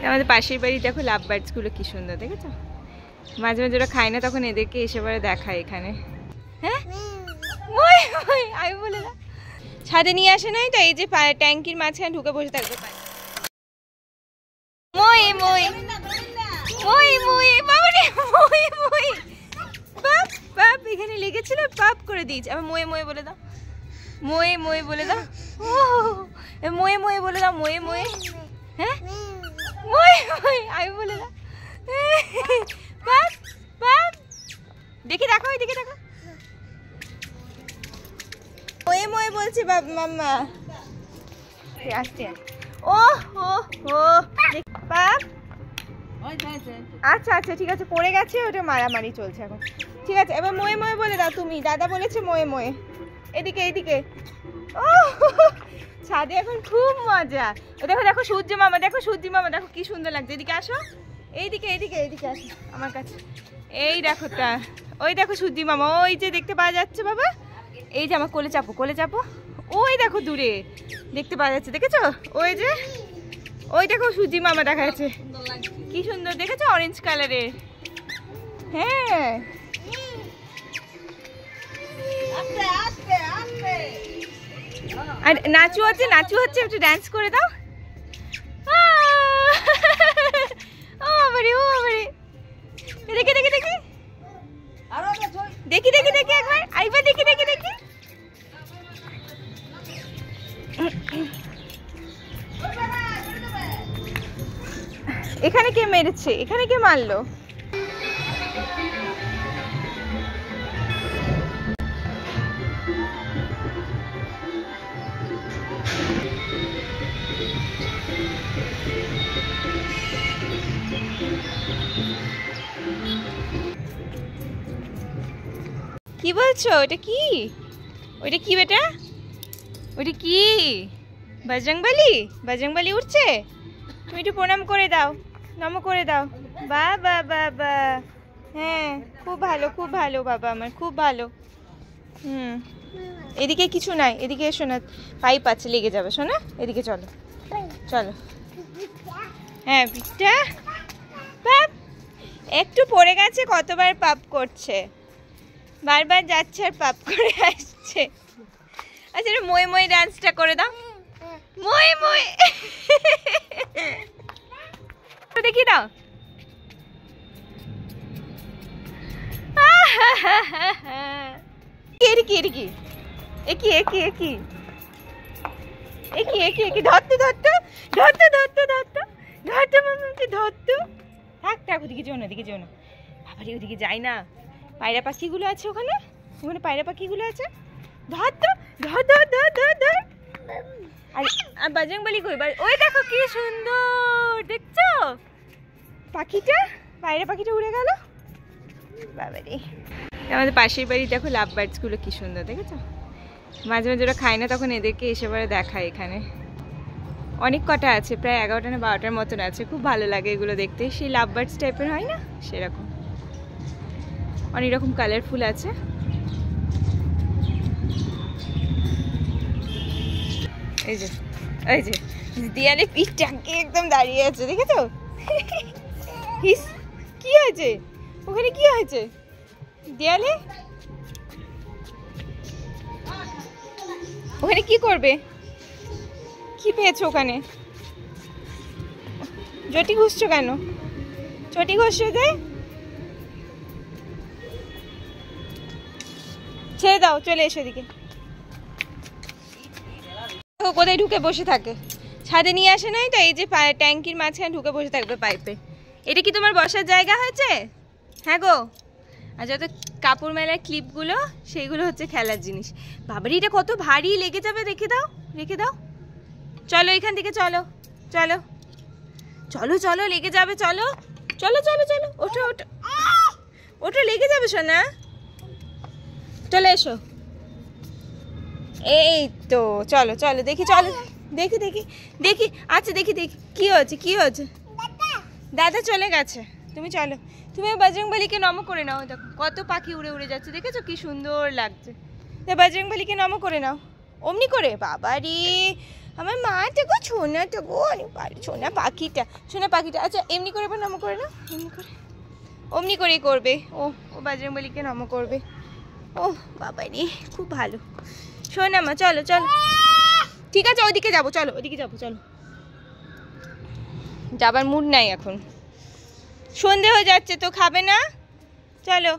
আমাদের পাশের বাড়ি দেখো লাভ বার্ডস গুলো কি সুন্দর, দেখেছো? মাঝে মাঝে ওরা খায় না, তখন এদেরকে এসে পরে দেখায় এখানে। হ্যাঁ আমি বলে না, ছাদে নিয়ে আসে নাই তো, এই যে ট্যাঙ্কির মাঝখানে ঢুকে বসে থাকবে। মই মই মই মই বাবা রে, মই মই বাপ বাপ এখানে লেগেছিল, পাপ করে দিয়েছে। আবার মই মই বলে দাও, মই মই বলে দাও। ও মই মই বলে দাও, মই মই। হ্যাঁ মই মই আমি বলে দাও। বাপ বাপ দেখি দেখো, ওইদিকে দেখো, মই মই বলছি বাপ মাম্মা। আসছে ও ও ও বাপ। আচ্ছা আচ্ছা ঠিক আছে, পড়ে গেছে, ওটা মারামারি চলছে এখন। ঠিক আছে এবার ময়ে ময়ে বলে দাও তুমি, দাদা বলেছে ময়ে ময়ে। এদিকে এদিকে, ও ছাদে এখন খুব মজা। ও দেখো দেখো সূর্য মামা, দেখো সূর্য মামা, দেখো কি সুন্দর লাগছে। এদিকে আসো, এইদিকে এইদিকে এইদিকে আসো আমার কাছে। এই দেখো তা, ওই দেখো সূর্য মামা, ওই যে দেখতে পাওয়া যাচ্ছে বাবা, এই যে আমার কোলে চাপো, কোলে চাপো। ওই দেখো দূরে দেখতে পাওয়া যাচ্ছে, দেখেছো? ওই যে ওই দেখো সূর্য মামা দেখা যাচ্ছে, কি সুন্দর দেখেছো, অরেঞ্জ কালারের। হ্যাঁ আর নাচু হচ্ছে, নাচু হচ্ছে, একটু ডান্স করে দাও। ও বাবারে, ও বাবারে, দেখি দেখি দেখি দেখি দেখি দেখি একবার আইবার, দেখি দেখি দেখি। এখানে কে মেরেছে, এখানে কে মারলো? কি বলছো? ওটা কি? ওইটা কি বেটা? ওইটা কি? বজরংবলী? বজরংবলী উঠছে? তুমি একটু প্রণাম করে দাও, নম করে দাও। বা বা বা বা, হ্যাঁ খুব ভালো, খুব ভালো বাবা আমার, খুব ভালো। এদিকে কিছু নাই, এদিকে এসো না, পাইপ আছে, লেগে যাবে শোনা। এদিকে চলো চলো। হ্যাঁ পিঠটা পাপ একটু পড়ে গেছে, কতবার পাপ করছে, বারবার যাচ্ছে আর পাপ করে আসছে। আচ্ছা মই মই ডান্সটা করে দাও, মই মই দেখি দাও। এরকি এরকি একি একি একি একি একি একি, ধরতো ধরতো ধরতো ধরতো ধরতো ধরতো মামাকে ধরতো। থাক থাক, ওদিকে যেও না, ওদিকে যেও না বাবারে, ওদিকে যাই না। পায়রা পাখিগুলো আছে ওখানে, ওখানে পায়রা পাখিগুলো আছে, ধর তো, ধর ধর ধর ধর ধর। আর বজরংবলী কই? ওই দেখো কি সুন্দর দেখছো পাখিটা, পায়রা পাখিটা উড়ে গেল বাবারে। আমাদের পাশের বাড়ি দেখো লাভ বার্ডস গুলো কি সুন্দর, দেখেছো? মাঝে মাঝে ওরা খায় না, তখন এদেরকে এসে পরে দেখায় এখানে। অনেক কটা আছে, প্রায় 11টা না 12টার মতন আছে, খুব ভালো লাগে এগুলো দেখতে। সেই লাভ বার্ডস টাইপের হয় না, সেরকম অনেক রকম কালারফুল আছে। এই যে এই যে দেয়ালে পিঠ টাকিয়ে একদম দাঁড়িয়ে আছে, দেখেছো? কি হয়েছে ওখানে, কি হয়েছে দেয়ালে? ওখানে কি করবে? কি পেয়েছো ওখানে? চটি ঘুষছো কেন? চটি ঘষছো যে? ছেড়ে দাও, চলে এসো এদিকে। কোথায় ঢুকে বসে থাকে, ছাদে নিয়ে আসে নাই তো, এই যে ট্যাঙ্কির মাঝখানে ঢুকে বসে থাকবে পাইপে। এটা কি তোমার বসার জায়গা হয়েছে? হ্যাঁ গো। আর যত কাপড় মেলার ক্লিপগুলো, সেইগুলো হচ্ছে খেলার জিনিস। বাবারে এটা কত ভারী, লেগে যাবে, রেখে দাও রেখে দাও। চলো এখান থেকে, চলো চলো চলো চলো, লেগে যাবে, চলো চলো চলো চলো, ওঠো ওঠো ওঠো, লেগে যাবে সোনা, চলে এসো। এই তো চলো চলো, দেখি চলো, দেখি দেখি দেখি, আচ্ছা দেখি দেখি কি হয়েছে, কি হয়েছে। দাদা চলে গেছে, তুমি চলো। তুমি বজরংবলীকে নম করে নাও, দেখো কত পাখি উড়ে উড়ে যাচ্ছে, দেখেছো কি সুন্দর লাগছে। বজরংবলীকে নম করে নাও, অমনি করে বাবা রে, আমার মাটা গো, ছোনাটা গো, অনেক ভালো সোনা পাখিটা, সোনা পাখিটা। আচ্ছা এমনি করে এবার নমো করে না, এমনি করে, অমনি করেই করবে ও, ও বজরংবলীকে নমো করবে। ও বাবা রে, খুব ভালো সোনা মা। চলো চলো, ঠিক আছে ওইদিকে যাবো, চলো ওইদিকে যাবো, চলো। যাবার মুড নাই এখন, সন্ধে হয়ে যাচ্ছে তো, খাবে না? চলো।